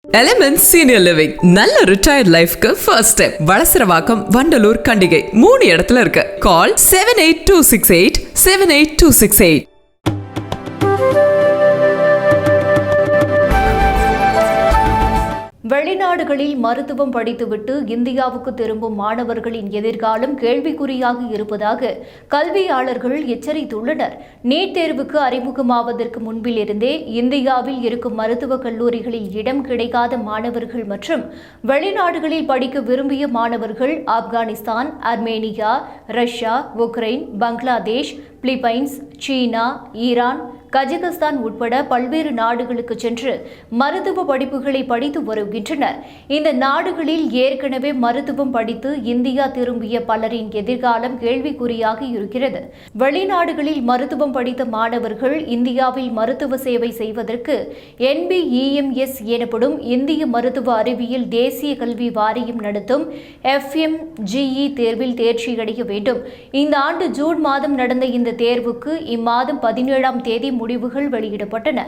Elements senior living நல்ல retired லைஃப்க்கு first step. Valasaravakkam, Vandalur, Kandigai 3 இடத்துல இருக்கு. கால் 7826878268. வெளிநாடுகளில் மருத்துவம் படித்துவிட்டு இந்தியாவுக்கு திரும்பும் மாணவர்களின் எதிர்காலம் கேள்விக்குறியாக இருப்பதாக கல்வியாளர்கள் எச்சரித்துள்ளனர். நீட் தேர்வுக்கு அறிமுகமாவதற்கு முன்பிலிருந்தே இந்தியாவில் இருக்கும் மருத்துவக் கல்லூரிகளில் இடம் கிடைக்காத மாணவர்கள் மற்றும் வெளிநாடுகளில் படிக்க விரும்பிய மாணவர்கள் Afghanistan, Armenia, Russia, Ukraine, Bangladesh, Philippines, சீனா, ஈரான், கஜகஸ்தான் உட்பட பல்வேறு நாடுகளுக்கு சென்று மருத்துவ படிப்புகளை படித்து வருகின்றனர். இந்த நாடுகளில் ஏற்கனவே மருத்துவம் படித்து இந்தியா திரும்பிய பலரின் எதிர்காலம் கேள்விக்குறியாக இருக்கிறது. வெளிநாடுகளில் மருத்துவம் படித்த மாணவர்கள் இந்தியாவில் மருத்துவ சேவை செய்வதற்கு NBEMS எனப்படும் இந்திய மருத்துவ அறிவியல் தேசிய கல்வி வாரியம் நடத்தும் FMGE தேர்வில் தேர்ச்சியடைய வேண்டும். இந்த ஆண்டு ஜூன் மாதம் நடந்த இந்த தேர்வுக்கு இம்மாதம் 17ஆம் தேதி முடிவுகள் வெளியிடப்பட்டன.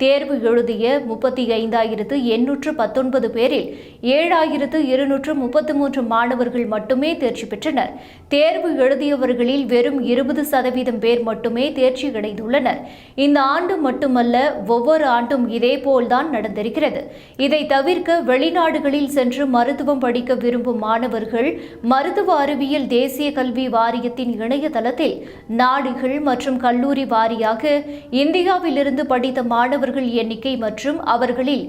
தேர்வு எழுதிய 35,819 பேரில் 7,233 மாணவர்கள் மட்டுமே தேர்ச்சி பெற்றனர். தேர்வு எழுதியவர்களில் வெறும் 20% பேர் மட்டுமே தேர்ச்சி அடைந்துள்ளனர். இந்த ஆண்டு மட்டுமல்ல, ஒவ்வொரு ஆண்டும் இதேபோல்தான் நடந்திருக்கிறது. இதை தவிர்க்க வெளிநாடுகளில் சென்று மருத்துவம் படிக்க விரும்பும் மாணவர்கள் மருத்துவ அறிவியல் தேசிய கல்வி வாரியத்தின் இணையதளத்தில் நாடுகள் மற்றும் கல்லூரி வாரியாக இந்தியாவிலிருந்து படித்த மாணவர்கள் எண்ணிக்கை மற்றும் அவர்களில்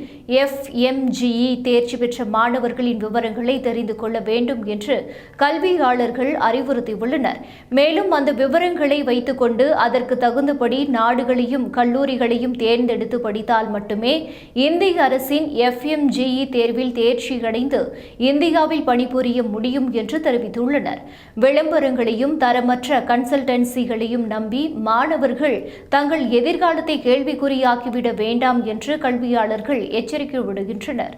FMGE தேர்ச்சி பெற்ற மாணவர்களின் விவரங்களை தெரிந்து கொள்ள வேண்டும் என்று கல்வியாளர்கள் அறிவுறுத்தியுள்ளனர். மேலும் அந்த விவரங்களை வைத்துக்கொண்டு அதற்கு தகுந்தபடி நாடுகளையும் கல்லூரிகளையும் தேர்ந்தெடுத்து படித்தால் மட்டுமே இந்திய அரசின் FMGE தேர்வில் தேர்ச்சி அடைந்து இந்தியாவில் பணிபுரிய முடியும் என்று தெரிவித்துள்ளனர். விளம்பரங்களையும் தரமற்ற கன்சல்டன்சிகளையும் நம்பி மாணவர்கள் தங்கள் எதிர்காலத்தை கேள்விக்குறியாக்கிவிட வேண்டாம் என்று கல்வியாளர்கள் எச்சரிக்கை விடுகின்றனர்.